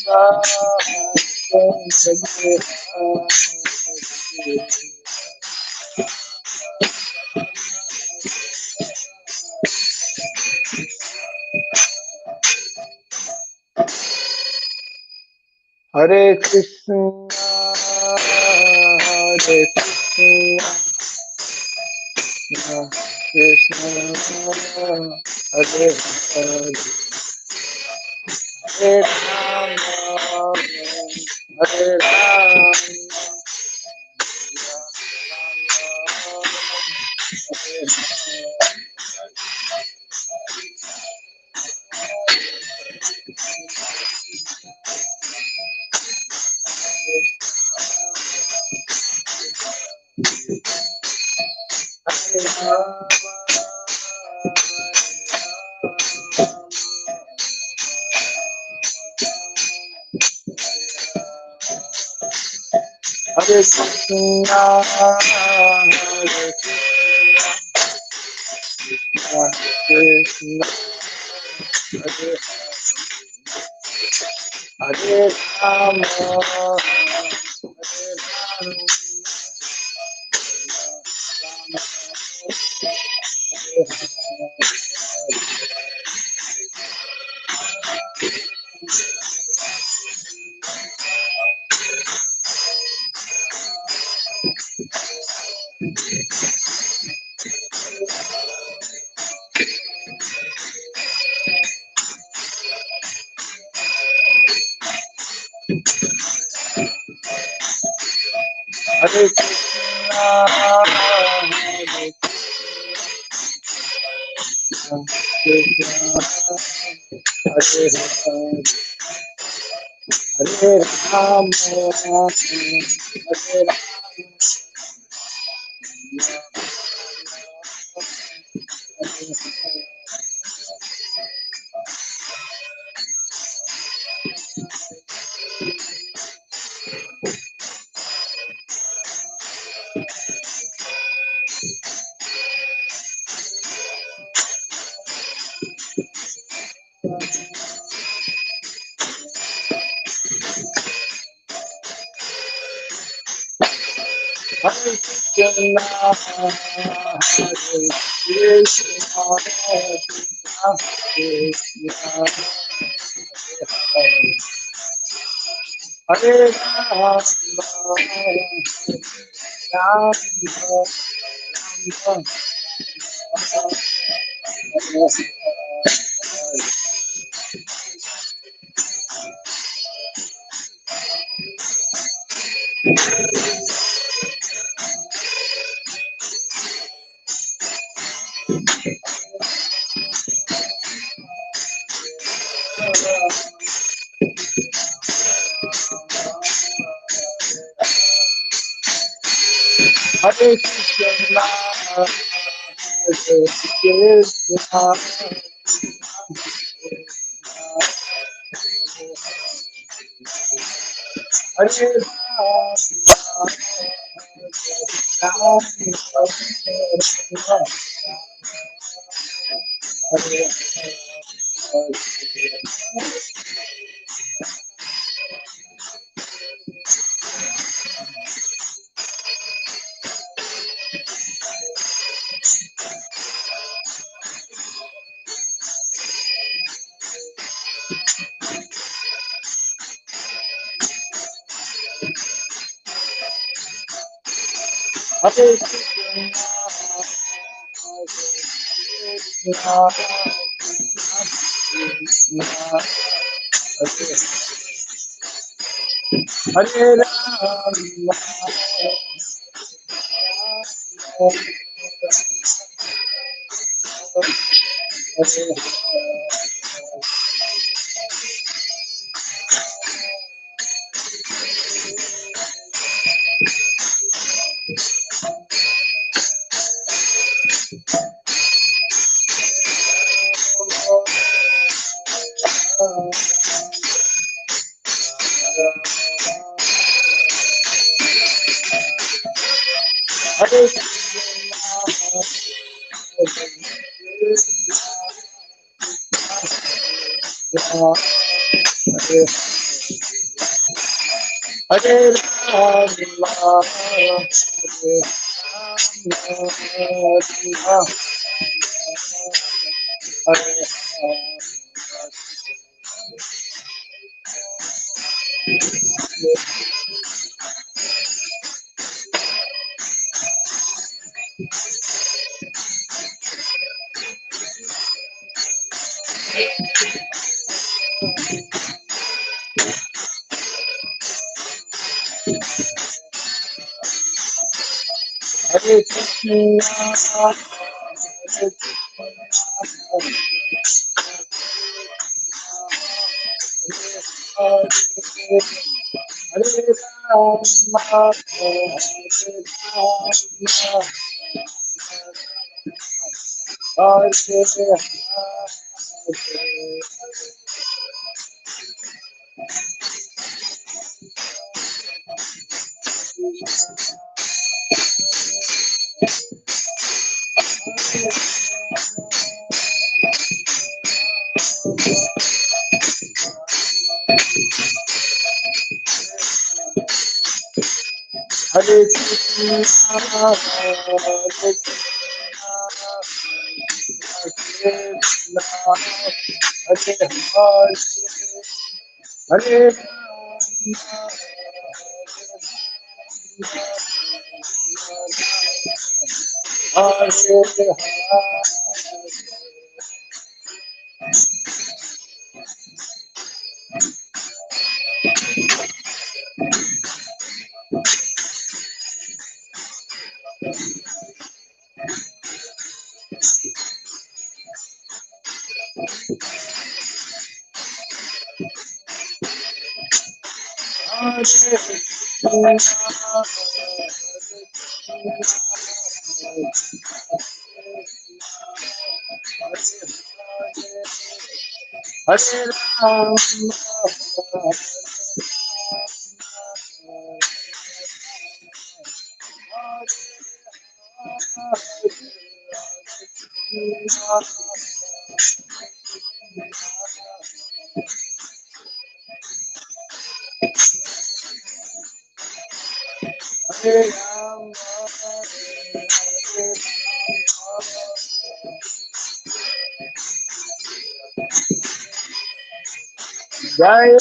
Hare Krishna, Hare Krishna, Krishna, Hare Hare, Hare Rama, Hare Rama, Hare Krishna, Hare Krishna, Hare Hare Rama, Hare Rama, Hare Krishna, Hare Krishna, Hare Hare Rama, Hare Hare Krishna, Hare Krishna, Krishna, Hare Rama, Rama, Rama, Hare Krishna, Hare Krishna, Hare Rama, Hare Hare Rama, Hare Krishna, Hare Rama, Hare Krishna, Hare Jai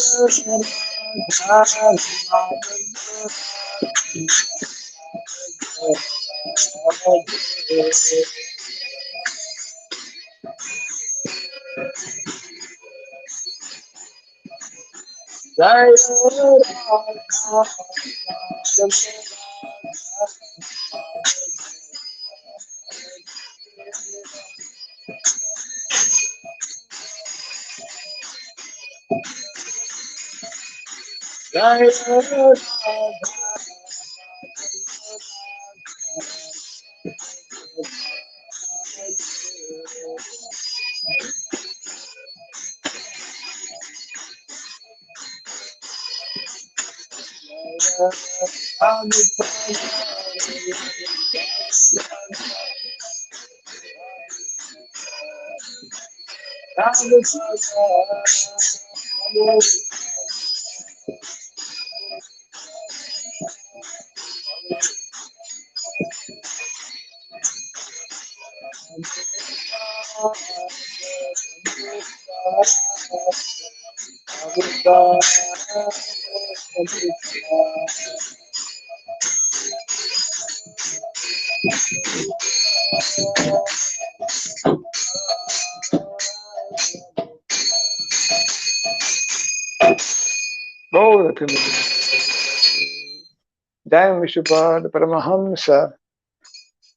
Jai Vishupad Paramahamsa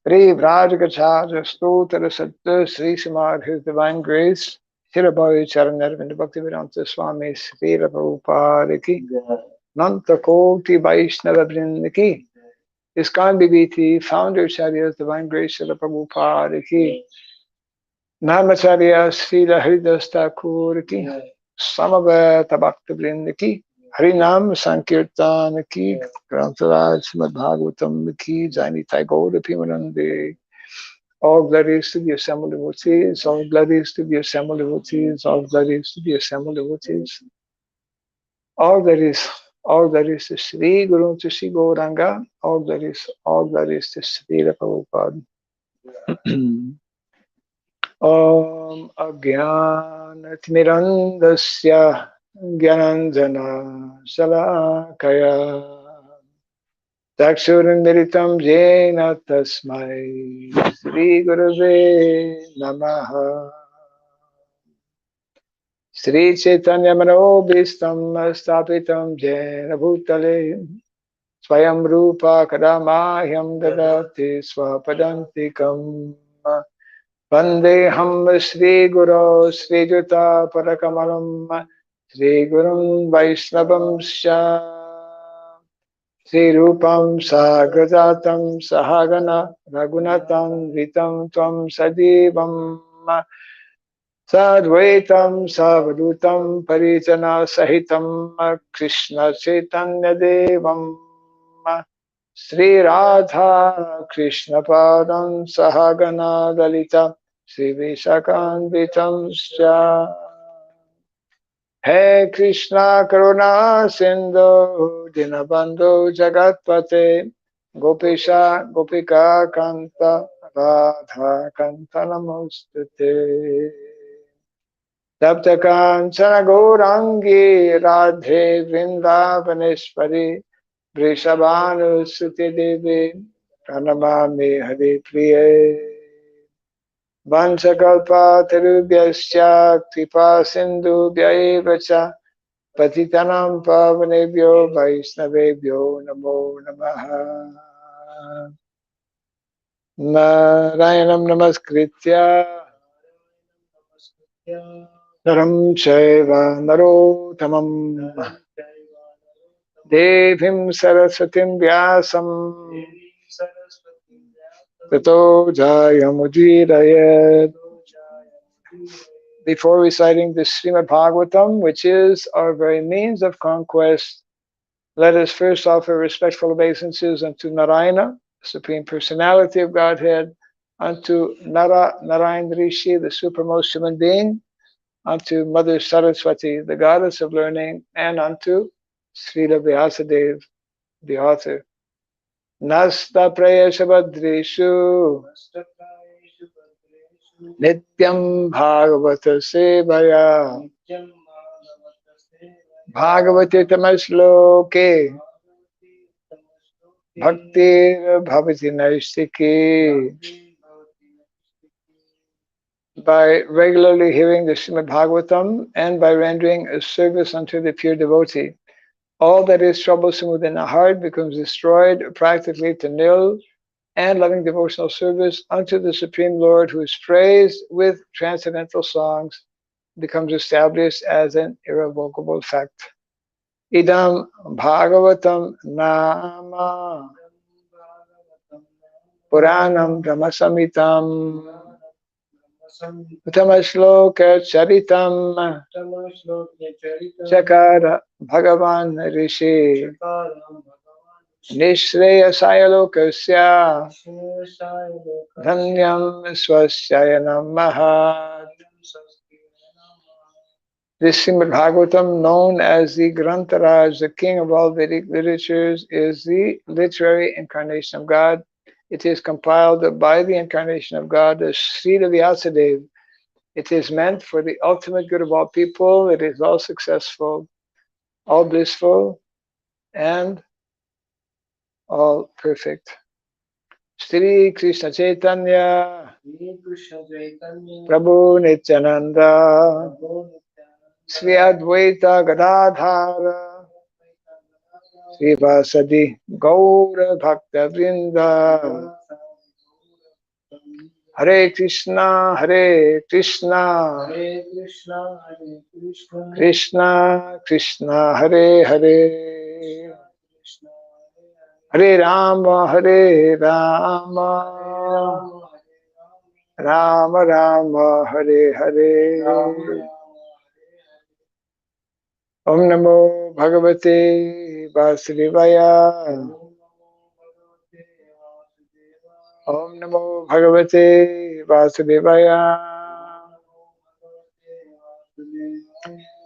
Hare Vrajagacharya Stotra Satta Sri Samad His Divine Grace Shirabhavi Charanarvind Bhaktivedanta Swami Sri Prabhupada Ki Nanta Koti Vaishnava Vrinda Ki ISKCON BBT Founder Acharya's Divine Grace Srila Prabhupada Ki Namacharya Srila Haridas Thakur Ki Samaveta Bhakta Vrinda Ki Harinam Sankirtan Ki Grantaraj Srimad Bhagavatam Ki Jaini Tagore Pimanande. All glories to the assembled devotees, all glories to the assembled devotees, all glories to the assembled devotees, all glories All that is to Sri Guru to Sri Gauranga. All that is to Sri Prabhupada. Om Ajnanatimirandasya Gyananjana Salakaya Chakshurunmilitam Jena Tasmai Sri Gurave Namaha. Sri Chaitanya Manobhistam Stapitam Jena Bhutale Swayam Rupa Kadamahyam Dadati Swapadantikam Vandeham Sri Guru Sri Juta Parakamalam Sri Gurum Vaisnavam Sha Sri Rupam Sagrajatam Sahagana Ragunatam Vitam Tvam Sadivam Sadvaitam Savadutam Parijana Sahitam Krishna Chaitanya Devam Sri Radha Krishna Padam Sahagana Dalita Sri Vishakanvitam Sya He Krishna Karuna Sindhu Dinabandhu Jagatpate Gopisha Gopika Kanta Radha Kanta Namostute Tapta Kanchana Gaurangi Radhe Vrindavaneshwari Vrishabhanu Suti Devi Pranamami Hari Priye Vanchakalpa Tarubhyasya Kripa Sindhu Vyaevacha Patitanam Pavanebhyo Vaishnavebhyo Namo Namaha Narayanam Namaskritya Naram Chaiva Narottamam Devim Saraswatim Vyasam Tato Jayamudvirayat. Before reciting the Srimad Bhagavatam, which is our very means of conquest, let us first offer respectful obeisances unto Narayana, the Supreme Personality of Godhead, unto Narayan Rishi, the supremmost human being, unto Mother Saraswati, the goddess of learning, and unto Srila Vyasadeva, the author. Nasta Prayesha Badrishu Nityam Bhagavata Sevaya Bhagavati Tamasloke Bhakti Bhavati Naistiki. By regularly hearing the Srimad Bhagavatam and by rendering a service unto the pure devotee, all that is troublesome within the heart becomes destroyed practically to nil, and loving devotional service unto the Supreme Lord, who is praised with transcendental songs, becomes established as an irrevocable fact. Idam Bhagavatam Nama Puranam Brahmasamitam Uttama Charitam Chakara Bhagavan Rishi Nishreyasaya Lokasya Dhanyam Swasyaya Namaha. This Srimad Bhagavatam, known as the Grantaraj, the king of all Vedic literatures, is the literary incarnation of God. It is compiled by the incarnation of God, the Srila Vyasadeva. It is meant for the ultimate good of all people. It is all successful, all blissful, and all perfect. Shri Krishna Chaitanya Prabhu Nityananda Sri Advaita Gadadhara Sri Vasadi Gaura Bhakta Vrinda. Hare Krishna Krishna Krishna Hare Hare Hare Rama Rama Rama Hare Hare. Om Namo Bhagavate Vasudevaya. Om Namo Bhagavate Vasudevaya.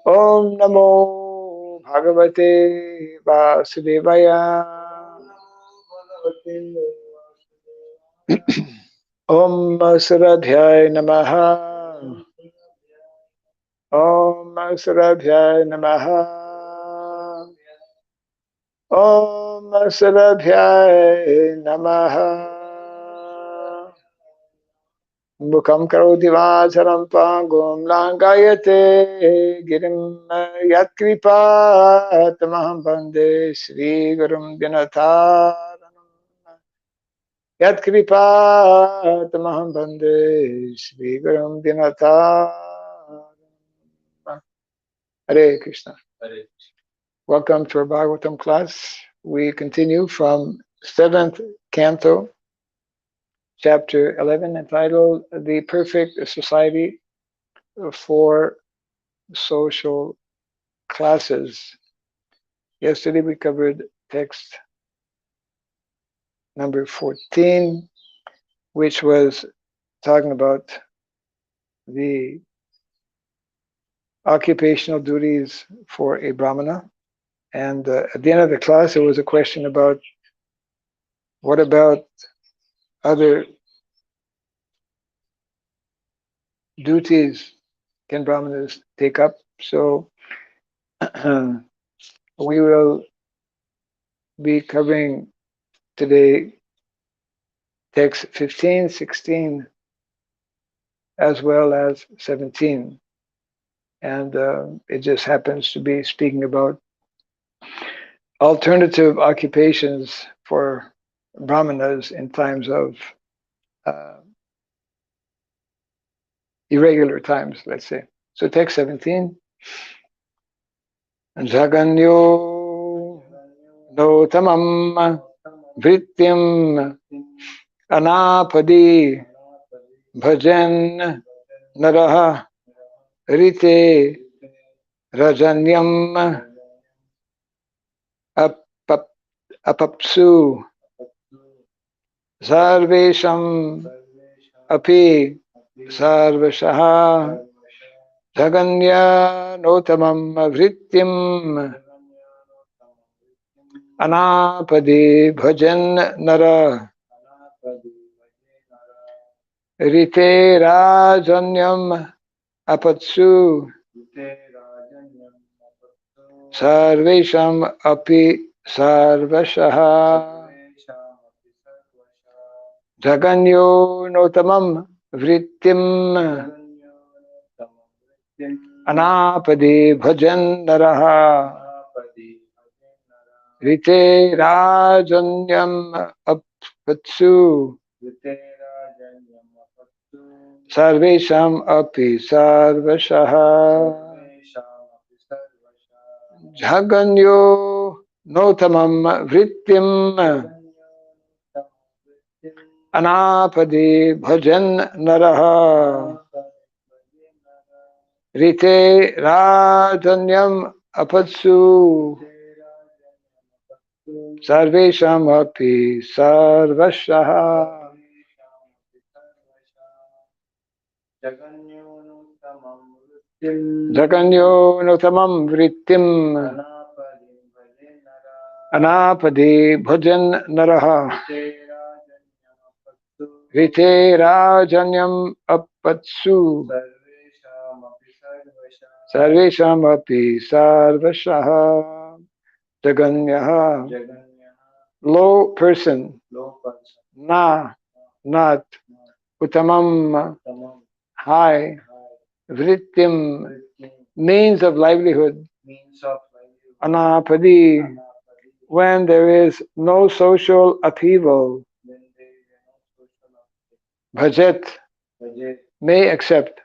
Om Namo Bhagavate Vasudevaya. Om Suradhyay Namaha. Om Suradhyay Namaha. Om Suradhyay Namaha. Mukham karoti vacharam pangum langayate girim yatkripa tamaham bande Sri Gurum Dinataranam yatkripa tamaham bande Sri Gurum Dinataranam. Hare Krishna. Welcome to our Bhagavatam class. We continue from 7th canto, chapter 11, entitled The Perfect Society for Social Classes. Yesterday we covered text number 14, which was talking about the occupational duties for a Brahmana. And at the end of the class, there was a question about what about other duties can Brahmanas take up? So we will be covering today text 15, 16, as well as 17. And it just happens to be speaking about alternative occupations for Brahmanas in times of uh, irregular times, let's say. So text 17. Jaganyo notamam vrityam anapadi bhajan naraha rite rajanyam apapsu sarvesham api sarvashaha jaganya notamam vrityam anapadi bhajan nara rite rajanyam apatsu sarvesham api sarvashaha jaganyo notamam vrityam anapadi bhajan naraha rite rajanyam apatsu sarvesham api sarvashaha jaganyo notamam vrityam anapadi bhajan naraha rite rajanyam apatsu sarvesham api sarvashaha jaganyo notamam vrityam anapadi bhajan naraha rite rajanyam apatsu sarvesham api sarvashaha jaganyaha low person not uttamam high vrityam means of livelihood anapadi when there is no social upheaval bhajet may accept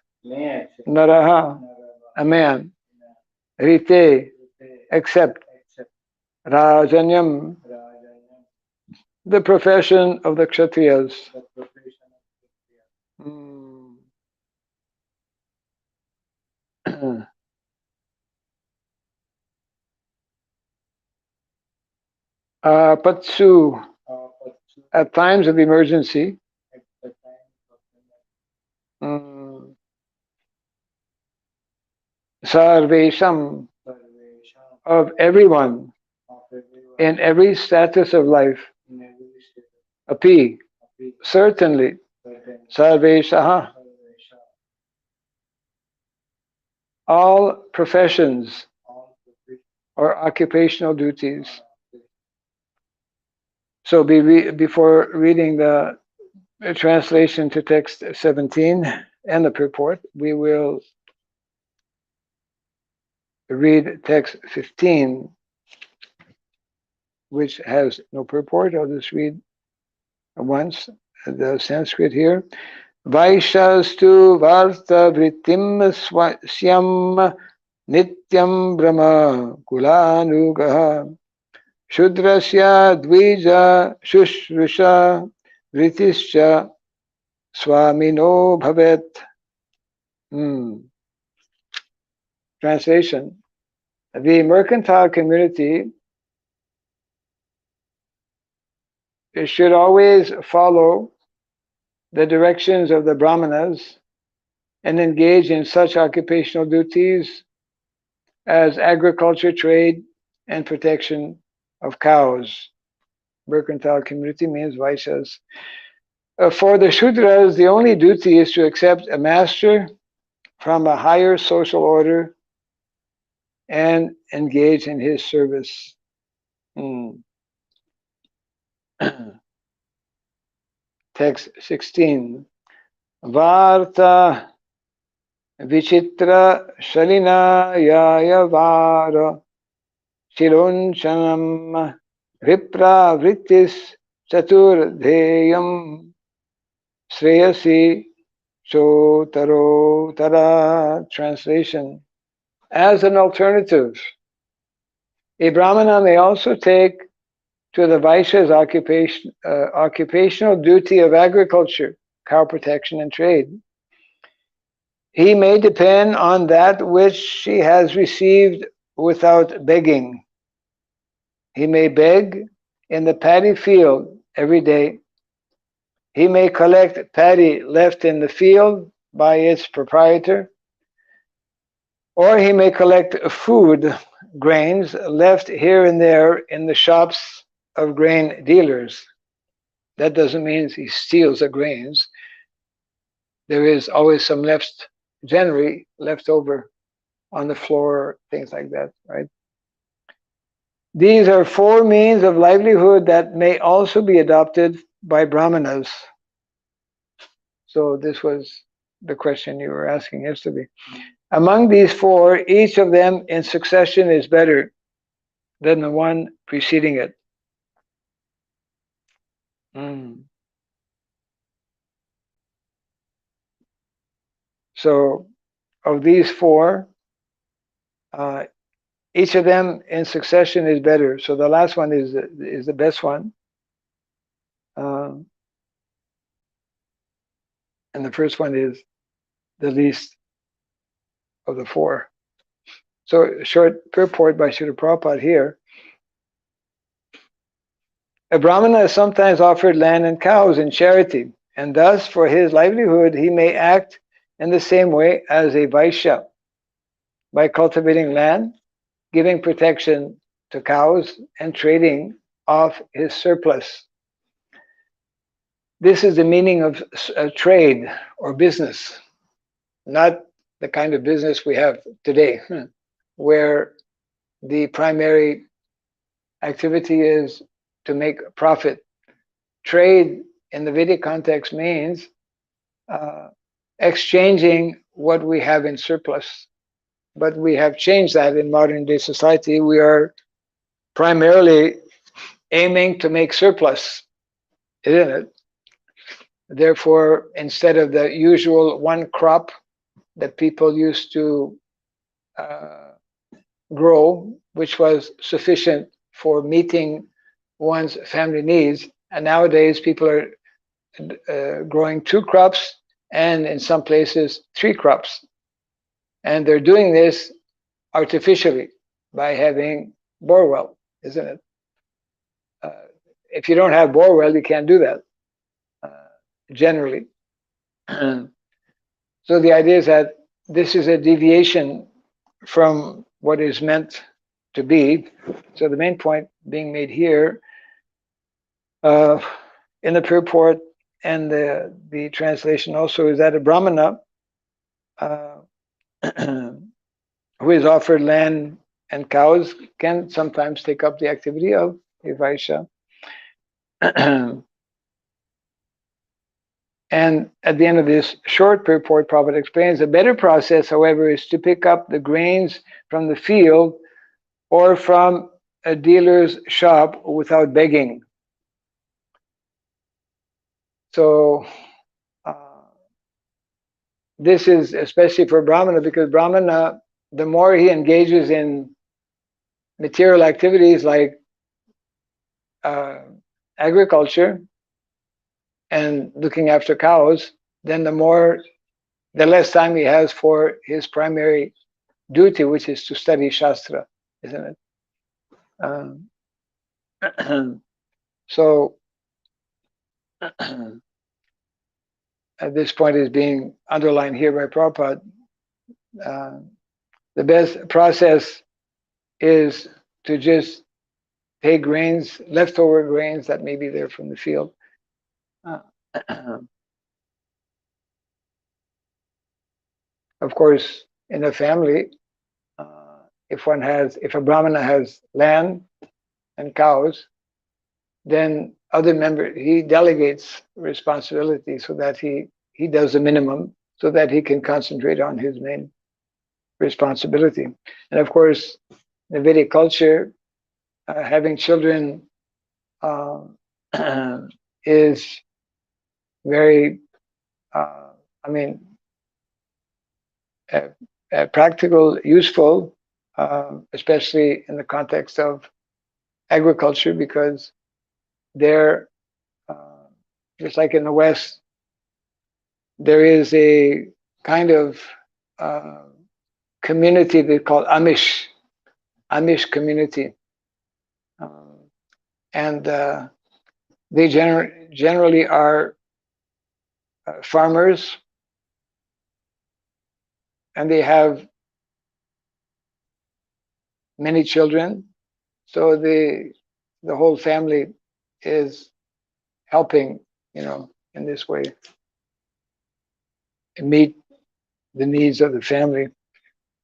naraha a man rite accept rajanyam the profession of the kshatriyas. Patsu at times of emergency. Sarvesham of everyone in every status of life. Api, certainly, sarveshaha, all professions or occupational duties. So before reading the translation to text 17 and the purport, we will read text 15, which has no purport. I'll just read once the Sanskrit here. Vaishastu varta vritim swasyam nityam brahma kulanugaha Shudrasya dvija shushrusha vritischa swamino bhavet. Translation. The mercantile community should always follow the directions of the brahmanas and engage in such occupational duties as agriculture, trade, and protection of cows. Mercantile community means Vaishyas. For the Shudras, the only duty is to accept a master from a higher social order and engage in his service. Text 16. Varta vichitra shalina yayavara shilunchanam vipra vritis chaturdheyam shreyasi chotaro tara. Translation. As an alternative, a brahmana may also take to the Vaishya's occupational duty of agriculture, cow protection, and trade. He may depend on that which he has received without begging. He may beg in the paddy field every day. He may collect paddy left in the field by its proprietor, or he may collect food, grains left here and there in the shops of grain dealers. That doesn't mean he steals the grains. There is always some left, generally left over on the floor, things like that, right? These are four means of livelihood that may also be adopted by brahmanas. So this was the question you were asking yesterday. Among these four, each of them in succession is better than the one preceding it. So, of these four, each of them in succession is better. So the last one is the best one, and the first one is the least of the four. So, short purport by Srila Prabhupada here. A brahmana is sometimes offered land and cows in charity, and thus for his livelihood he may act in the same way as a Vaishya by cultivating land, giving protection to cows, and trading off his surplus. This is the meaning of trade or business, not the kind of business we have today, where the primary activity is to make a profit. Trade in the Vedic context means exchanging what we have in surplus. But we have changed that in modern day society. We are primarily aiming to make surplus, isn't it? Therefore, instead of the usual one crop that people used to grow, which was sufficient for meeting one's family needs, and nowadays people are growing 2 crops and in some places 3 crops. And they're doing this artificially by having borewell, isn't it? If you don't have borewell, you can't do that, generally. So the idea is that this is a deviation from what is meant to be. So the main point being made here in the purport and the translation also is that a Brahmana who is offered land and cows can sometimes take up the activity of a Vaishya. And at the end of this short purport, Prabhupada explains, a better process, however, is to pick up the grains from the field or from a dealer's shop without begging. So this is especially for Brahmana, because Brahmana, the more he engages in material activities like agriculture and looking after cows, then the less time he has for his primary duty, which is to study Shastra, isn't it? So at this point is being underlined here by Prabhupada. The best process is to just take grains, leftover grains that may be there from the field. Of course, in a family, if a Brahmana has land and cows, then other members, he delegates responsibility so that he does the minimum so that he can concentrate on his main responsibility. And of course, in the Vedic culture, having children is very, practical, useful, especially in the context of agriculture, because there, just like in the West, there is a kind of community they call Amish community, and they generally are farmers, and they have many children, so the whole family is helping, in this way, meet the needs of the family.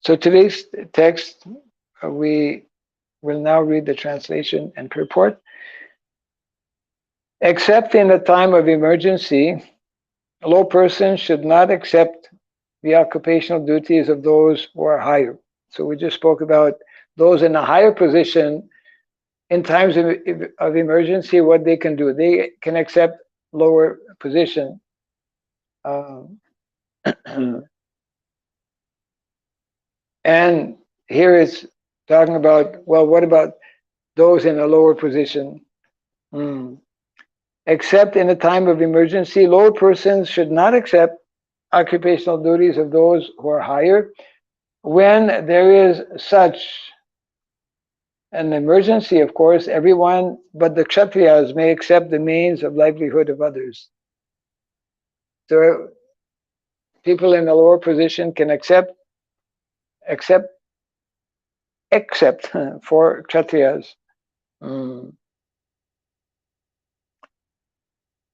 So today's text, we will now read the translation and purport. Except in a time of emergency, a low person should not accept the occupational duties of those who are higher. So we just spoke about those in a higher position. In times of emergency, what they can do, they can accept lower position. And here it's talking about, well, what about those in a lower position? Except in a time of emergency, lower persons should not accept occupational duties of those who are higher. When there is such an emergency, of course, everyone but the Kshatriyas may accept the means of livelihood of others. So people in a lower position can accept for Kshatriyas.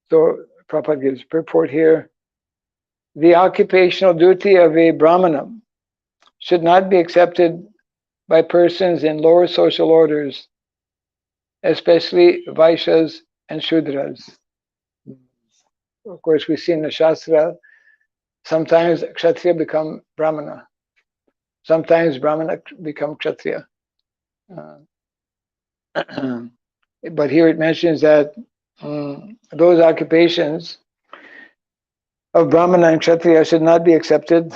So Prabhupada gives purport here. The occupational duty of a Brahmana should not be accepted by persons in lower social orders, especially Vaishyas and Shudras. Of course, we see in the Shastra, sometimes Kshatriya become Brahmana, sometimes Brahmana become Kshatriya. But here it mentions that those occupations of Brahmana and Kshatriya should not be accepted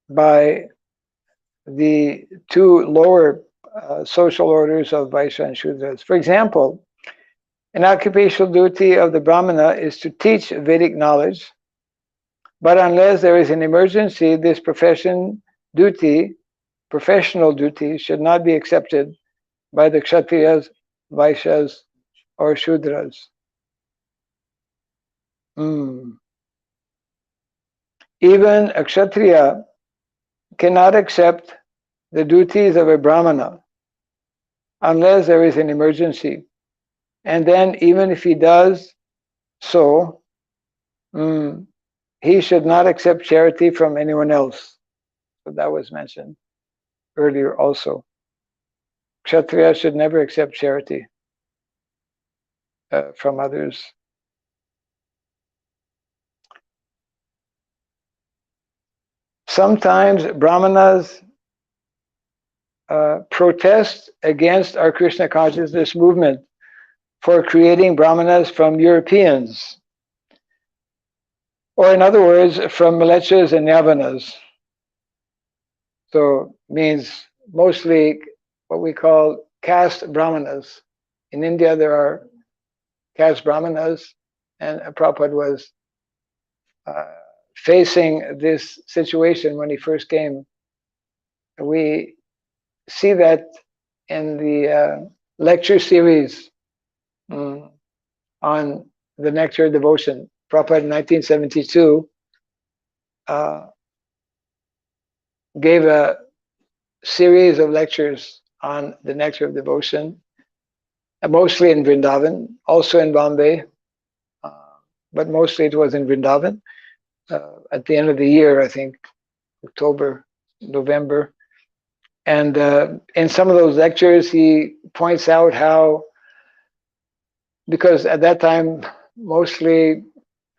by the two lower social orders of Vaishya and Shudras. For example, an occupational duty of the Brahmana is to teach Vedic knowledge, but unless there is an emergency, this professional duty should not be accepted by the Kshatriyas, Vaishyas, or Shudras. Even a Kshatriya cannot accept the duties of a Brahmana unless there is an emergency. And then even if he does so, he should not accept charity from anyone else. So that was mentioned earlier also. Kshatriya should never accept charity from others. Sometimes Brahmanas protest against our Krishna consciousness movement for creating Brahmanas from Europeans, or in other words, from Mlecchas and Yavanas. So means mostly what we call caste Brahmanas. In India, there are caste Brahmanas, and Prabhupada was facing this situation when he first came. We see that in the lecture series on the Nectar of Devotion. Prabhupada in 1972 gave a series of lectures on the Nectar of Devotion, mostly in Vrindavan, also in Bombay, but mostly it was in Vrindavan. At the end of the year, I think, October, November. And in some of those lectures, he points out how, because at that time, mostly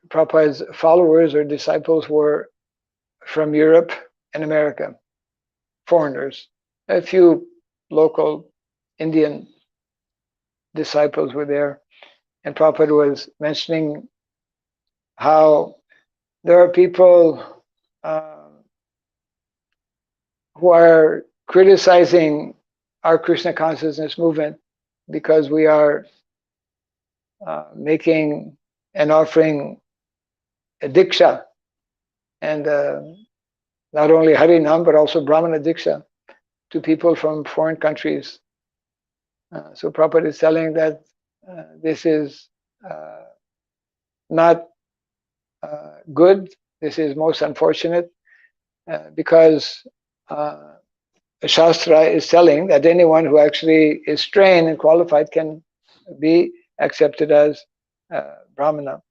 Prabhupada's followers or disciples were from Europe and America, foreigners. A few local Indian disciples were there. And Prabhupada was mentioning how there are people who are criticizing our Krishna consciousness movement because we are making and offering a diksha, and not only Harinam but also Brahmana diksha to people from foreign countries. So Prabhupada is telling that this is not good. This is most unfortunate because Shastra is telling that anyone who actually is trained and qualified can be accepted as Brahmana.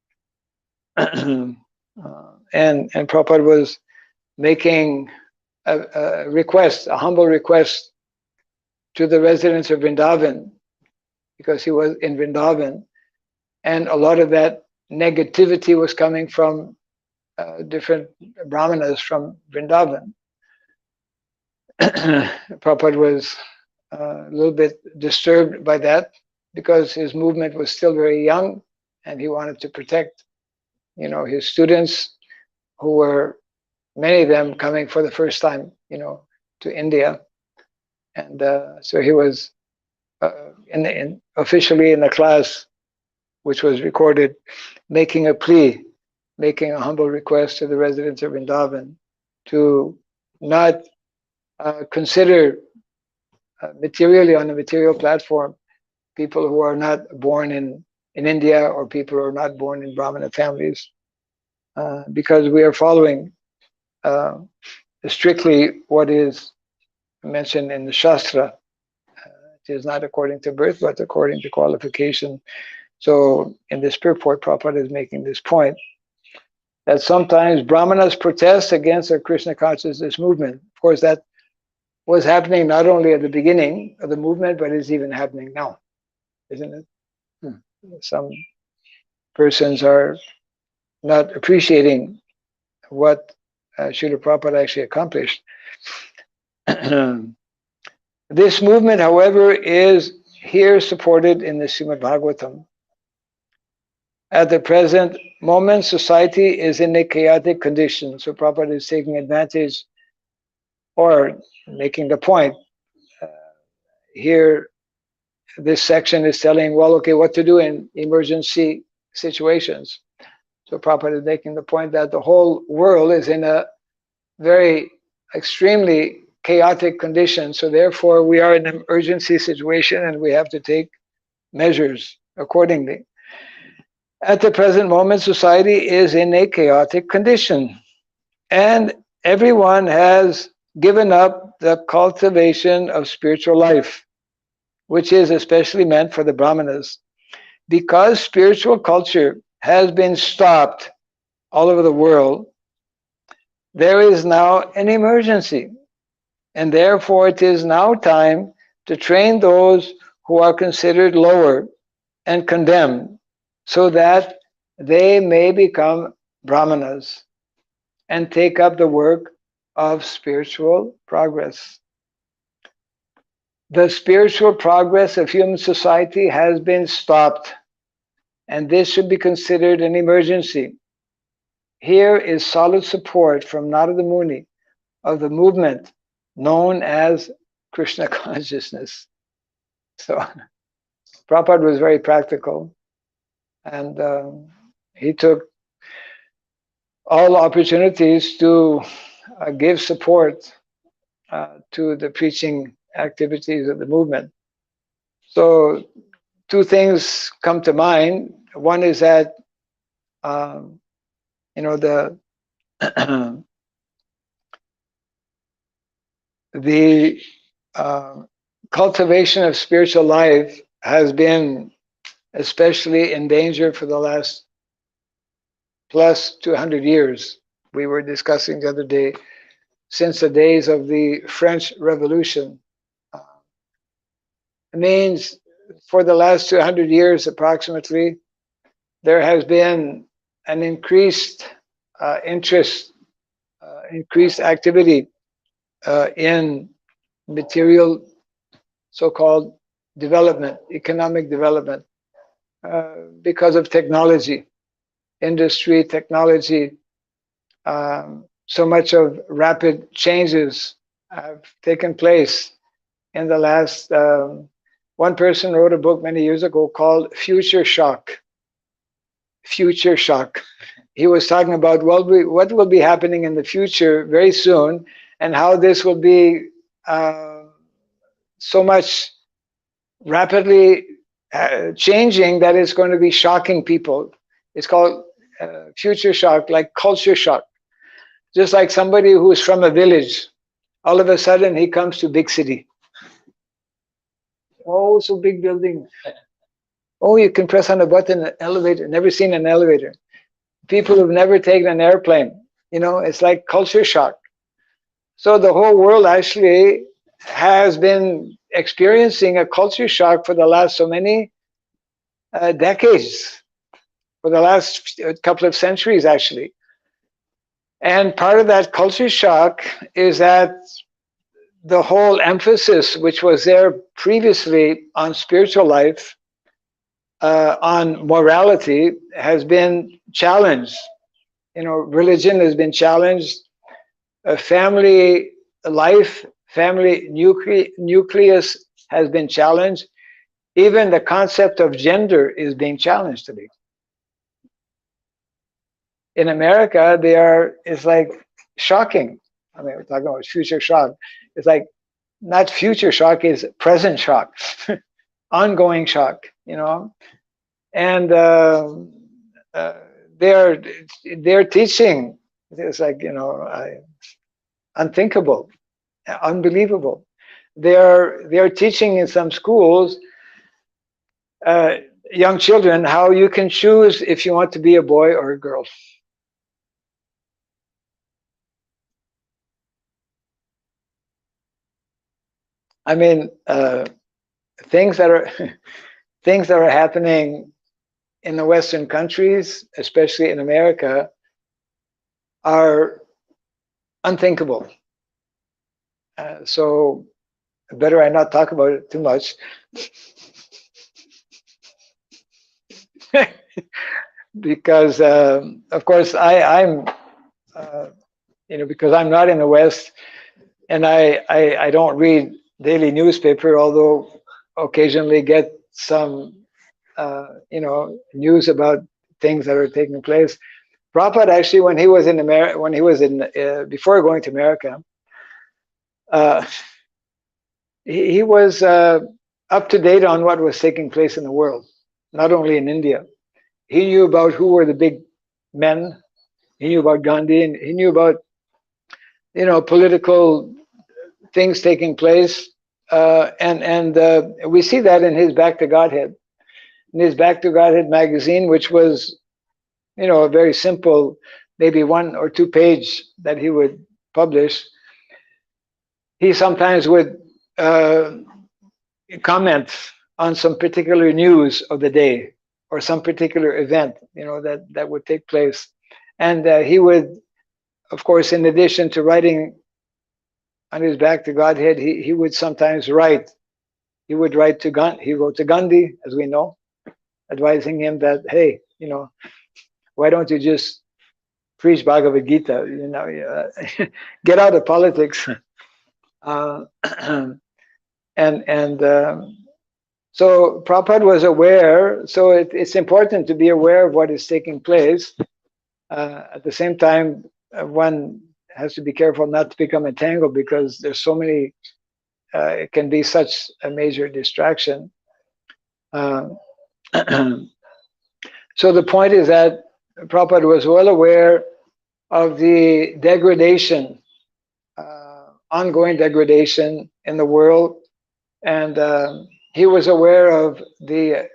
And Prabhupada was making a request, a humble request to the residents of Vrindavan, because he was in Vrindavan, and a lot of that negativity was coming from different Brahmanas from Vrindavan. Prabhupada was a little bit disturbed by that because his movement was still very young, and he wanted to protect, his students, who were many of them coming for the first time, to India. And so he was officially in the class, which was recorded, making a plea, making a humble request to the residents of Vrindavan to not consider materially, on a material platform, people who are not born in India, or people who are not born in Brahmana families, because we are following strictly what is mentioned in the Shastra. It is not according to birth, but according to qualification. So in this purport, Prabhupada is making this point, that sometimes Brahmanas protest against our Krishna consciousness movement. Of course, that was happening not only at the beginning of the movement, but is even happening now, isn't it? Some persons are not appreciating what Srila Prabhupada actually accomplished. This movement, however, is here supported in the Srimad Bhagavatam. At the present moment, society is in a chaotic condition. So Prabhupada is taking advantage, or making the point. Here, this section is telling, well, okay, what to do in emergency situations. So Prabhupada is making the point that the whole world is in a very extremely chaotic condition. So therefore, we are in an emergency situation, and we have to take measures accordingly. At the present moment, society is in a chaotic condition, and everyone has given up the cultivation of spiritual life, which is especially meant for the Brahmanas. Because spiritual culture has been stopped all over the world, there is now an emergency, and therefore it is now time to train those who are considered lower and condemned, so that they may become Brahmanas and take up the work of spiritual progress. The spiritual progress of human society has been stopped, and this should be considered an emergency. Here is solid support from Narada Muni of the movement known as Krishna consciousness. So Prabhupada was very practical, and he took all opportunities to give support to the preaching activities of the movement. So two things come to mind. One is that the the cultivation of spiritual life has been especially in danger for the last plus 200 years. We were discussing the other day, since the days of the French Revolution. It means for the last 200 years approximately, there has been an increased interest, increased activity in material so-called development, economic development, because of technology, industry, technology. So much of rapid changes have taken place in the last. One person wrote a book many years ago called Future Shock. Future Shock. He was talking about what will be happening in the future very soon, and how this will be so much rapidly changing that it's going to be shocking people. It's called future shock, like culture shock. Just like somebody who's from a village, all of a sudden he comes to big city. Oh, so big building. Oh, you can press on a button, an elevator. Never seen an elevator. People who've never taken an airplane. It's like culture shock. So the whole world actually has been experiencing a culture shock for the last so many decades, for the last couple of centuries actually. And part of that culture shock is that the whole emphasis, which was there previously on spiritual life, on morality, has been challenged. Religion has been challenged. Family life, family nucleus has been challenged. Even the concept of gender is being challenged today. In America, it's like shocking. I mean, we're talking about future shock. It's like not future shock, is present shock, ongoing shock, and they're teaching. It's like unthinkable, unbelievable. They're teaching in some schools young children how you can choose if you want to be a boy or a girl. I mean, things that are happening in the Western countries, especially in America, are unthinkable. So better I not talk about it too much. Because of course I'm because I'm not in the West, and I don't read daily newspaper, although occasionally get some news about things that are taking place. Prabhupada actually, when he was in before going to America, he was up to date on what was taking place in the world, not only in India. He knew about who were the big men. He knew about Gandhi, and he knew about political things taking place, and we see that in his Back to Godhead. In his Back to Godhead magazine, which was, a very simple, maybe 1 or 2 page that he would publish, he sometimes would comment on some particular news of the day or some particular event, that would take place. And he would, of course, in addition to writing on his Back to Godhead, he would sometimes write. He would write to Gandhi. He wrote to Gandhi, as we know, advising him that, hey, why don't you just preach Bhagavad Gita? Get out of politics. So Prabhupada was aware. So it's important to be aware of what is taking place. At the same time, one has to be careful not to become entangled, because there's so many. It can be such a major distraction. So the point is that Prabhupada was well aware of the degradation, ongoing degradation in the world, and he was aware of the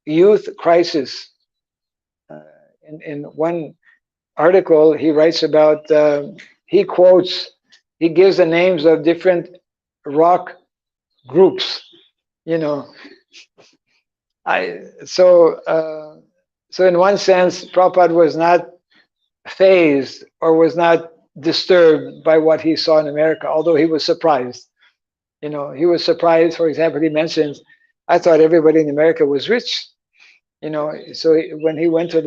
youth crisis. In one article, he writes about, he gives the names of different rock groups, so in one sense, Prabhupada was not fazed or was not disturbed by what he saw in America, although he was surprised. He was surprised. For example, he mentions, I thought everybody in America was rich. So when he went to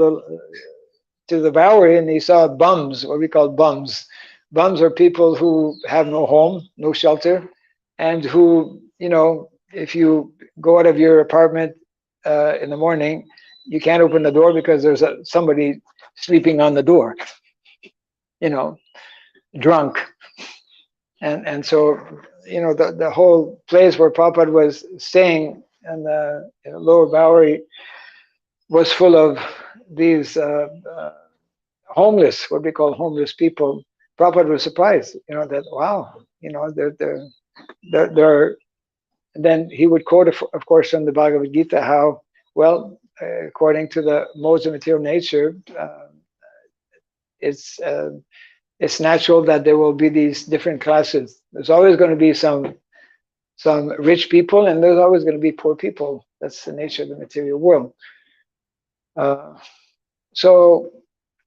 the Bowery and he saw bums, what we call bums. Bums are people who have no home, no shelter, and who, if you go out of your apartment in the morning, you can't open the door because there's somebody sleeping on the door, drunk. And so, the whole place where Prabhupada was staying in the Lower Bowery was full of these homeless, what we call homeless people. Prabhupada was surprised, that, wow, they're. And then he would quote, of course, from the Bhagavad Gita, how, well, according to the modes of material nature, it's natural that there will be these different classes. There's always going to be some rich people, and there's always going to be poor people. That's the nature of the material world. So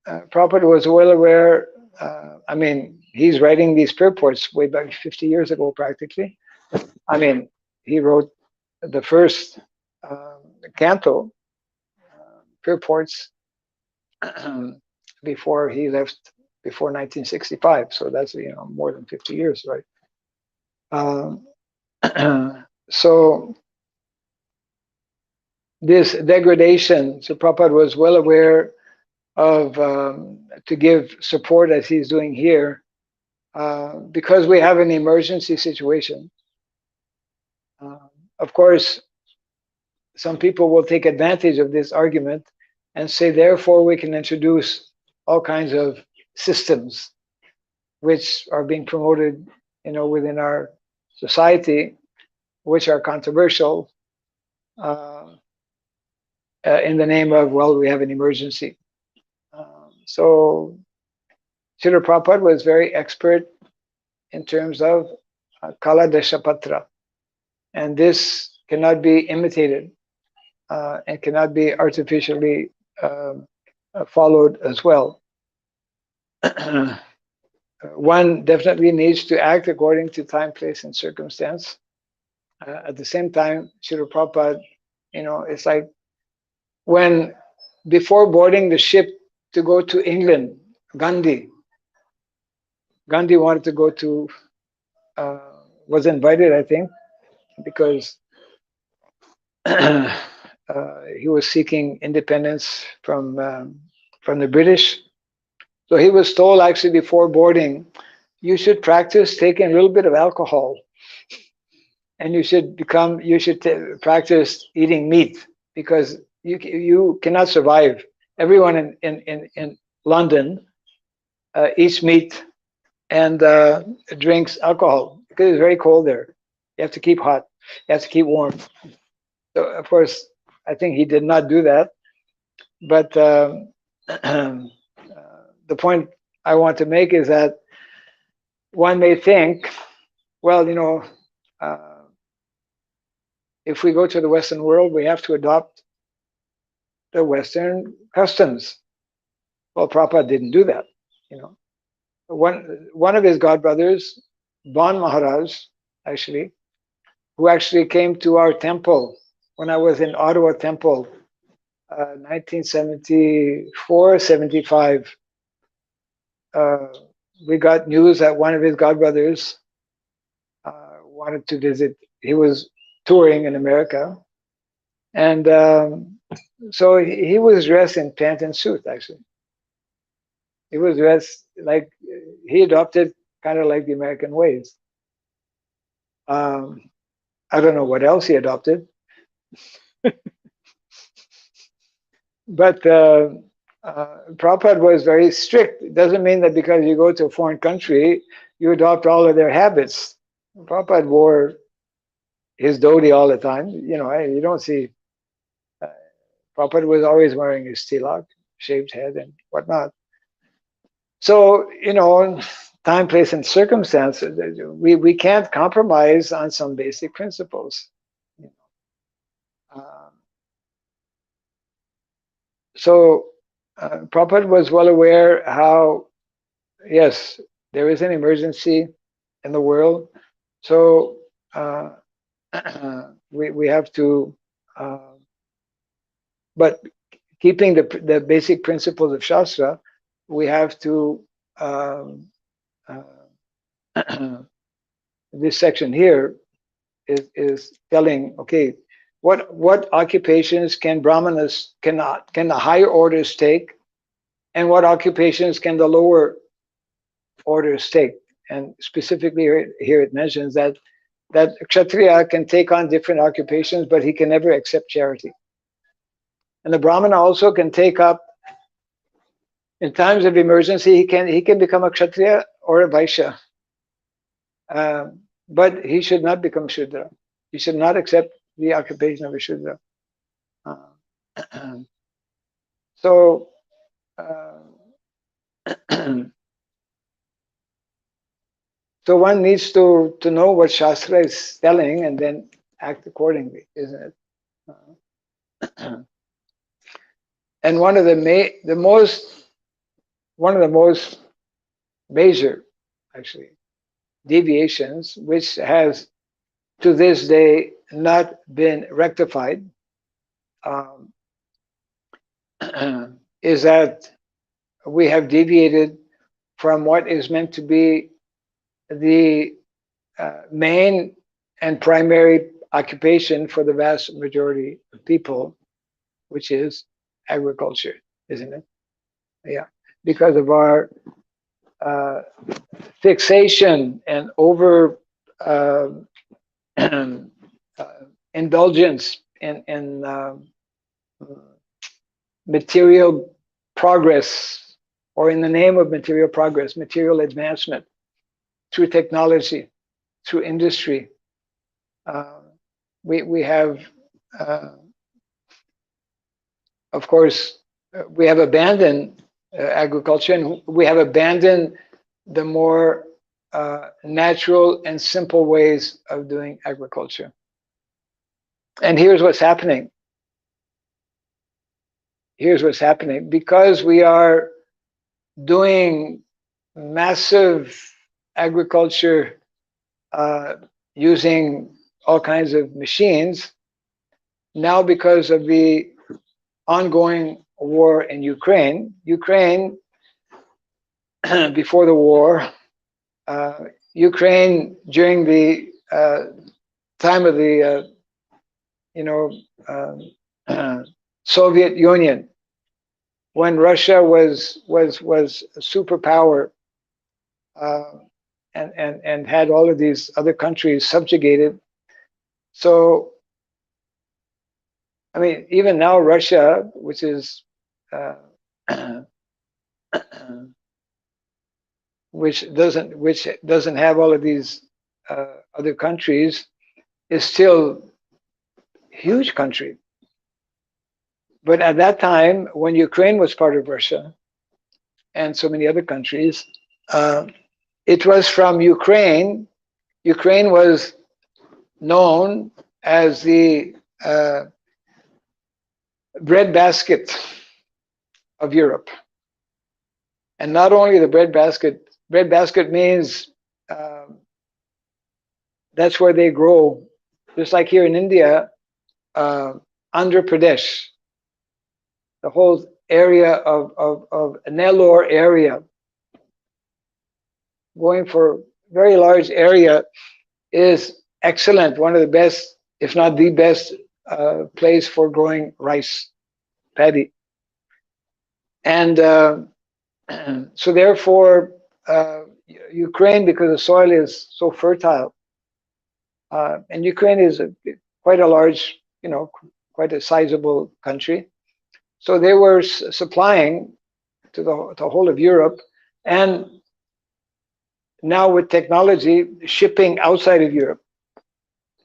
Prabhupada was well aware. He's writing these purports way back 50 years ago, practically. He wrote the first canto, purports, before he left, before 1965. So that's, more than 50 years, right? So this degradation, so Prabhupada was well aware of, to give support as he's doing here, because we have an emergency situation. Of course, some people will take advantage of this argument and say, therefore, we can introduce all kinds of systems which are being promoted, within our society, which are controversial, in the name of, well, we have an emergency. So Srila Prabhupada was very expert in terms of Kala Deshapatra. And this cannot be imitated and cannot be artificially followed as well. One definitely needs to act according to time, place, and circumstance. At the same time, Srila Prabhupada, it's like when, before boarding the ship to go to England, Gandhi wanted to go to, was invited, I think, because he was seeking independence from the British. So he was told, actually, before boarding, you should practice taking a little bit of alcohol, and you should practice eating meat, because you cannot survive. Everyone in London eats meat and drinks alcohol. because it's very cold there. You have to keep hot. You have to keep warm. So of course, I think he did not do that. But the point I want to make is that one may think, well, if we go to the Western world, we have to adopt the Western customs. Well, Prabhupada didn't do that. One of his godbrothers, Ban Maharaj, actually, who actually came to our temple when I was in Ottawa Temple, 1974, 75. We got news that one of his godbrothers wanted to visit. He was touring in America, and so he was dressed in pant and suit. Actually, he was dressed like he adopted kind of like the American ways. I don't know what else he adopted, but Prabhupada was very strict. It doesn't mean that because you go to a foreign country, you adopt all of their habits. Prabhupada wore his dhoti all the time. You don't see. Prabhupada was always wearing his tilak, shaved head, and whatnot. So, time, place, and circumstances, we can't compromise on some basic principles. So, Prabhupada was well aware how, yes, there is an emergency in the world. So, we have to, but keeping the basic principles of Shastra, we have to, this section here is telling, okay, what occupations can Brahmanas, can the higher orders take, and what occupations can the lower orders take? And specifically here it mentions that Kshatriya can take on different occupations, but he can never accept charity. And the Brahmana also can take up, in times of emergency, he can become a Kshatriya or a Vaishya. But he should not become Shudra. He should not accept the occupation of a Shudra. So, so one needs to know what Shastra is telling and then act accordingly, isn't it? And one of the most major, actually, deviations, which has to this day not been rectified, is that we have deviated from what is meant to be the main and primary occupation for the vast majority of people, which is agriculture, isn't it? Yeah, because of our fixation and over indulgence in material progress, or in the name of material progress, material advancement, through technology, through industry. We have, of course, we have abandoned agriculture, and we have abandoned the more natural and simple ways of doing agriculture. And here's what's happening. Here's what's happening. Because we are doing massive agriculture using all kinds of machines, now because of the ongoing war in Ukraine, before the war, Ukraine during the time of the Soviet Union, when Russia was a superpower and had all of these other countries subjugated. So, I mean, even now Russia, which is which doesn't have all of these other countries, is still a huge country. But at that time, when Ukraine was part of Russia and so many other countries, it was from Ukraine. Ukraine was known as the breadbasket of Europe. And not only the breadbasket means that's where they grow. Just like here in India, Andhra Pradesh, the whole area of Nellore area, going for very large area, is excellent. One of the best, if not the best, place for growing rice, paddy. And so therefore, Ukraine, because the soil is so fertile, and Ukraine is quite a large, quite a sizable country. So they were supplying to the whole of Europe, and now with technology, shipping outside of Europe,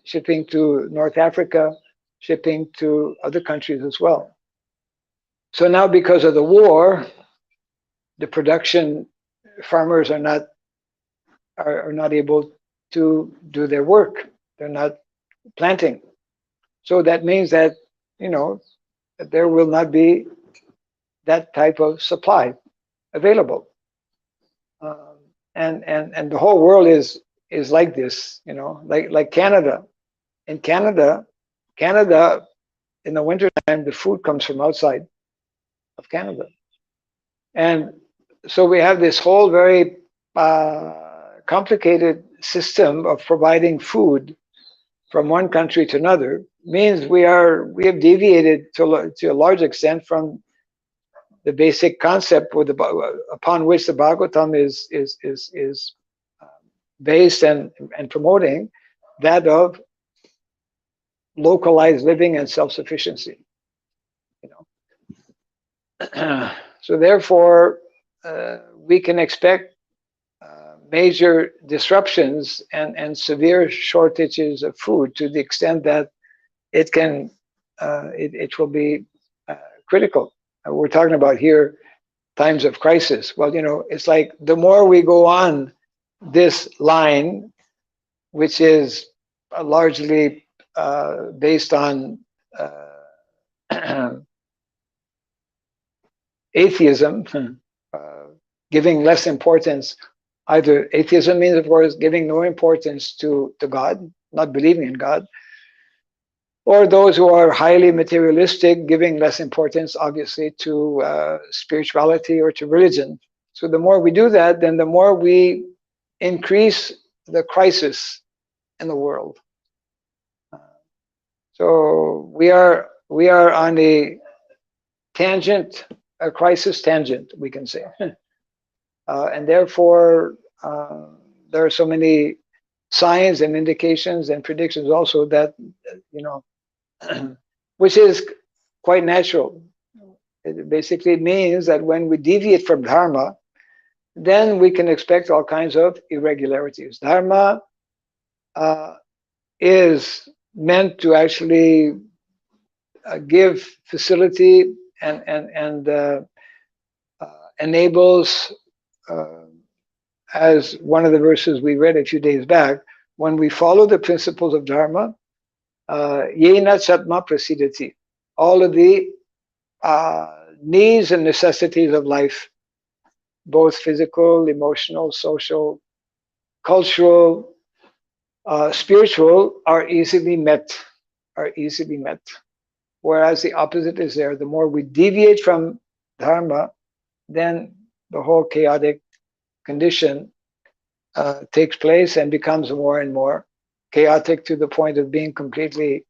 shipping to North Africa, shipping to other countries as well. So now because of the war, the production farmers are not able to do their work. They're not planting. So that means that, that there will not be that type of supply available. And the whole world is like this, like Canada. In Canada, in the wintertime, the food comes from outside of Canada. And so we have this whole very complicated system of providing food from one country to another. Means we have deviated to a large extent from the basic concept upon which the Bhagavatam is based and promoting, that of localized living and self-sufficiency. So therefore, we can expect major disruptions and severe shortages of food, to the extent that it will be critical. We're talking about here times of crisis. Well, it's like the more we go on this line, which is largely based on atheism, giving less importance. Either atheism means, of course, giving no importance to God, not believing in God, or those who are highly materialistic, giving less importance, obviously, to spirituality or to religion. So the more we do that, then the more we increase the crisis in the world. So we are on a tangent, a crisis tangent, we can say. And therefore, there are so many signs and indications and predictions also that, which is quite natural. It basically means that when we deviate from Dharma, then we can expect all kinds of irregularities. Dharma is meant to actually give facility and enables, as one of the verses we read a few days back, when we follow the principles of Dharma, yena satma prasidati, all of the needs and necessities of life, both physical, emotional, social, cultural, spiritual, are easily met. Whereas the opposite is there. The more we deviate from Dharma, then the whole chaotic condition takes place and becomes more and more chaotic, to the point of being completely,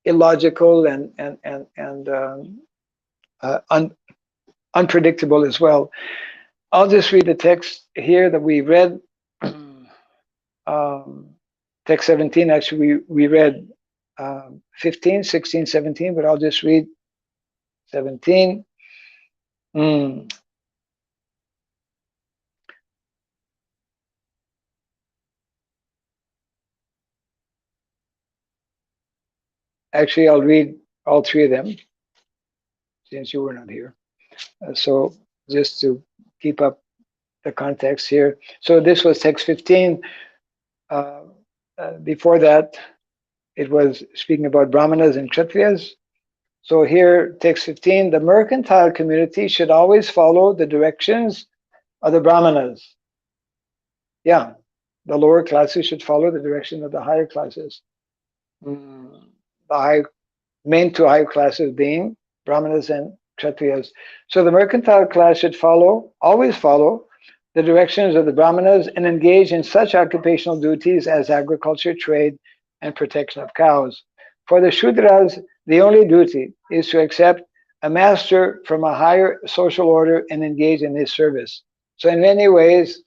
illogical and unpredictable as well. I'll just read the text here that we read. Text 17, actually we read 15, 16, 17, but I'll just read 17. Actually, I'll read all three of them since you were not here. So just to keep up the context here. So this was text 15. Uh, Before that, it was speaking about Brahmanas and Kshatriyas. So here, text 15, the mercantile community should always follow the directions of the Brahmanas. Yeah, the lower classes should follow the direction of the higher classes. The main two higher classes being Brahmanas and Kshatriyas. So the mercantile class should always follow the directions of the Brahmanas and engage in such occupational duties as agriculture, trade, and protection of cows. For the Shudras, the only duty is to accept a master from a higher social order and engage in his service. So in many ways,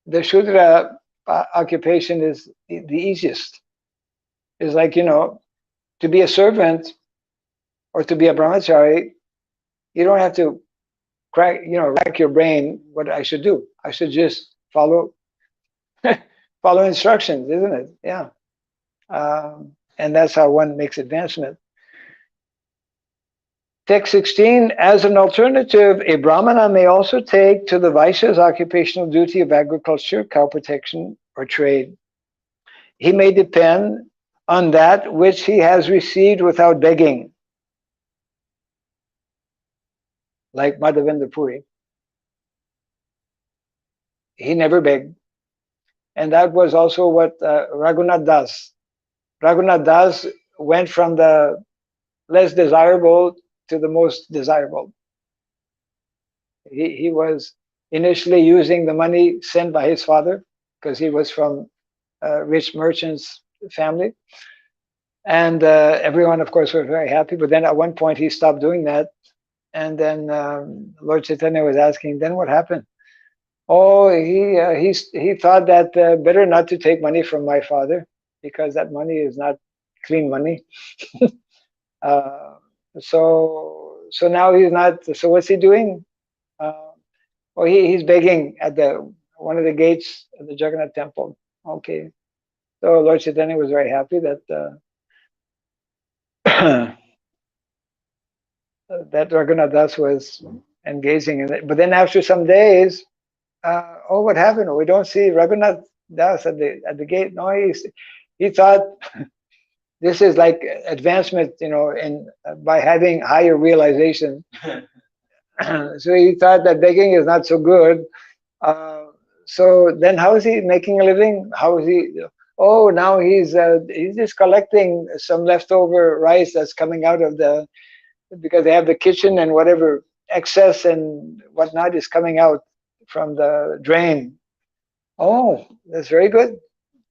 the Shudra occupation is the easiest. It's like, to be a servant or to be a brahmachari, you don't have to rack your brain what I should do. I should just follow follow instructions, isn't it? Yeah. And that's how one makes advancement. Text 16, as an alternative, a brahmana may also take to the Vaishya's occupational duty of agriculture, cow protection, or trade. He may depend on that which he has received without begging, like Madhavendra Puri. He never begged. And that was also what Raghunath Das. Raghunath Das went from the less desirable to the most desirable. He was initially using the money sent by his father because he was from a rich merchant's family. And everyone, of course, was very happy. But then at one point he stopped doing that. And then Lord Chaitanya was asking, then what happened? Oh, he thought that better not to take money from my father because that money is not clean money. So now he's not. So what's he doing? Well, he's begging at one of the gates of the Jagannath temple. Okay, so Lord Chaitanya was very happy that that Raghunath Das was engaging in it. But then after some days, what happened? We don't see Raghunath Das at the gate. No, he thought this is like advancement, by having higher realization. So he thought that begging is not so good. So then, how is he making a living? How is he? Oh, now he's just collecting some leftover rice that's coming out of because they have the kitchen and whatever excess and whatnot is coming out from the drain. Oh, that's very good.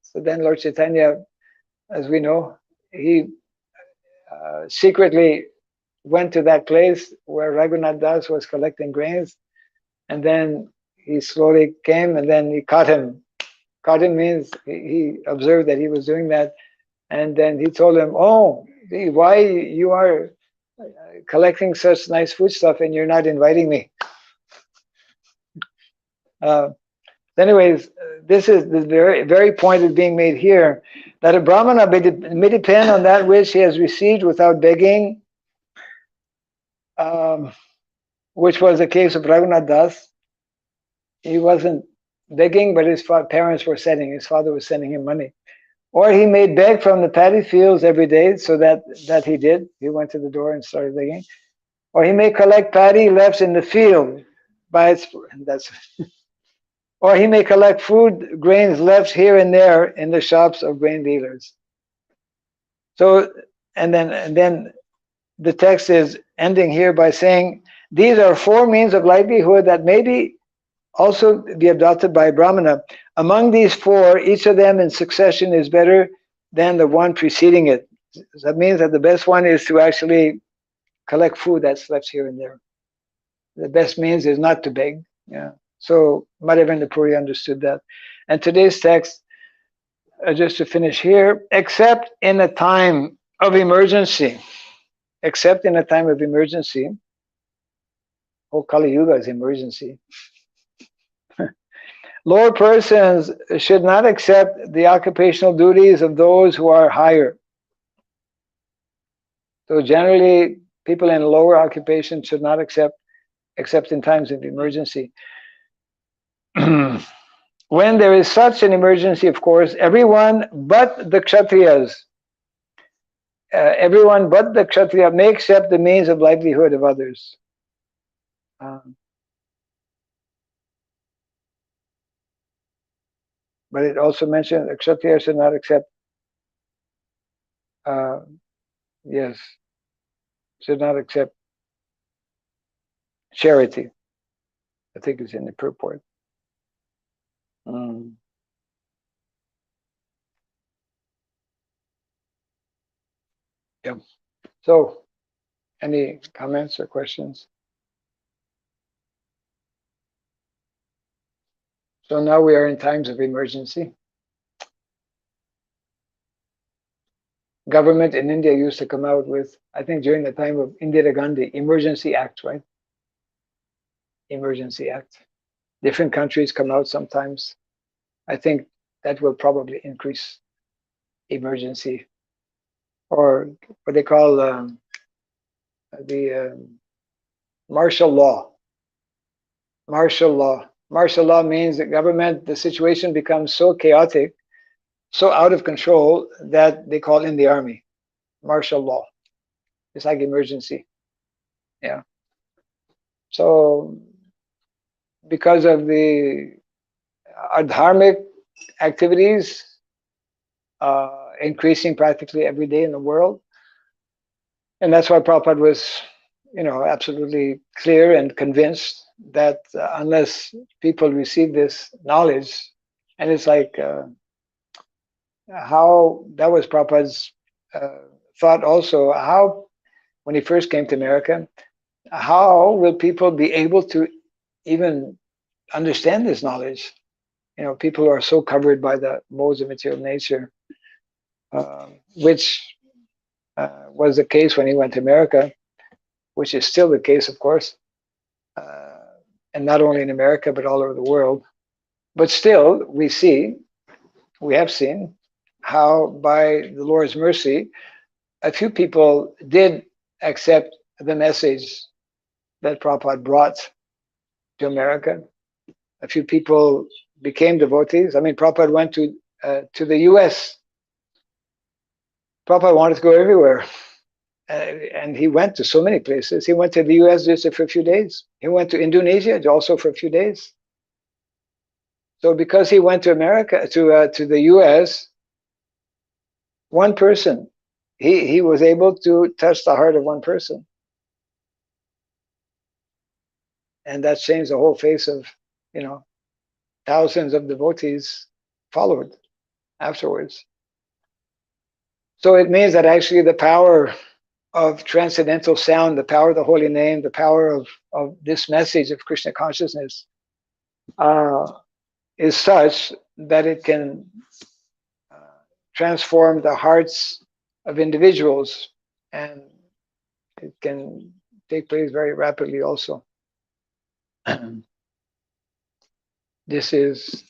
So then Lord Chaitanya, as we know, he secretly went to that place where Raghunath Das was collecting grains, and then he slowly came and then he caught him. Caught him means he observed that he was doing that, and then he told him, "Oh, why you are collecting such nice food stuff and you're not inviting me?" Anyways, this is the very point is being made here, that a brahmana may depend on that which he has received without begging, which was the case of Raghunath Das. He wasn't begging, but his parents were sending. His father was sending him money. Or he may beg from the paddy fields every day, so that he did. He went to the door and started begging. Or he may collect paddy left in the field or he may collect food grains left here and there in the shops of grain dealers. So, and then the text is ending here by saying, these are four means of livelihood that may also be adopted by a brahmana. Among these four, each of them in succession is better than the one preceding it. That means that the best one is to actually collect food that's left here and there. The best means is not to beg. Yeah. So Madhavendra Puri understood that. And today's text, just to finish here, except in a time of emergency. Except in a time of emergency. Whole Kali Yuga is emergency. Lower persons should not accept the occupational duties of those who are higher. So generally, people in lower occupation should not accept, except in times of emergency. When there is such an emergency, of course, everyone but the Kshatriyas, everyone but the Kshatriya may accept the means of livelihood of others. But it also mentioned the Kshatriya should not accept, yes, should not accept charity. I think it's in the purport. Yeah. So, any comments or questions? So now we are in times of emergency. Government in India used to come out with, I think during the time of Indira Gandhi, Emergency Act, right? Emergency Act. Different countries come out sometimes. I think that will probably increase emergency, or what they call the martial law. Martial law. Martial law means that government, the situation becomes so chaotic, so out of control that they call in the army. Martial law. It's like emergency. Yeah. So because of the adharmic activities increasing practically every day in the world, and that's why Prabhupada was, absolutely clear and convinced that unless people receive this knowledge, and it's like how that was Prabhupada's thought also, how when he first came to America, how will people be able to even understand this knowledge? People are so covered by the modes of material nature, which was the case when he went to America, which is still the case, of course, and not only in America, but all over the world. But still, we have seen how by the Lord's mercy, a few people did accept the message that Prabhupada brought to America. A few people became devotees. I mean, Prabhupada went to the U.S. Prabhupada wanted to go everywhere. And he went to so many places. He went to the U.S. just for a few days. He went to Indonesia also for a few days. So because he went to America, to the U.S., one person, he was able to touch the heart of one person. And that changed the whole face of, thousands of devotees followed afterwards. So it means that actually the power of transcendental sound, the power of the holy name, the power of this message of Krishna consciousness is such that it can transform the hearts of individuals, and it can take place very rapidly also. This is,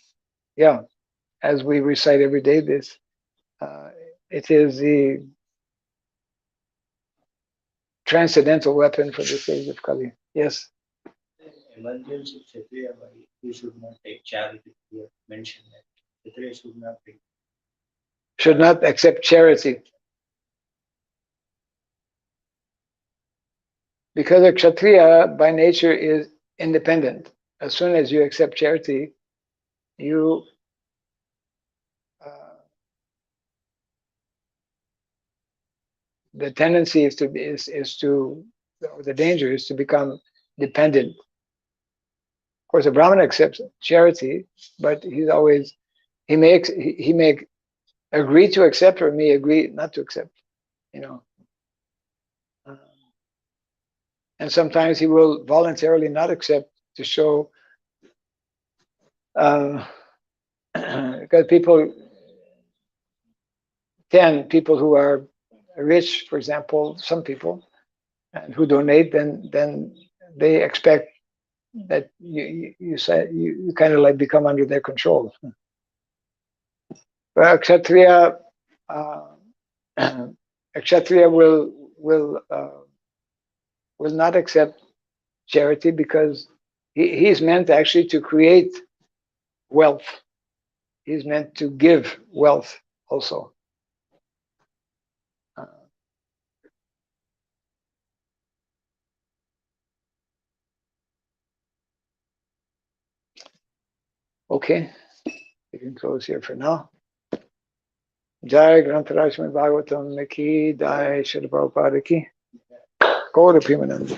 as we recite every day, this, it is the transcendental weapon for this age of Kali. Yes? Emergency Kshatriya, he should not take charity. Here mentioned that Kshatriya should not accept charity. Because a Kshatriya by nature is independent. As soon as you accept charity, you the tendency is to the danger is to become dependent. Of course, a Brahmana accepts charity, but he may agree to accept or may agree not to accept. And sometimes he will voluntarily not accept to show, because people who are rich, for example, some people, and who donate, then they expect that you kind of like become under their control. But a Kshatriya will not accept charity because he's meant actually to create wealth. He's meant to give wealth also. Okay, we can close here for now. Jai Grantaraj Srimad Bhagavatam ki, Jai Srila Prabhupada ki. Gaura Premanand.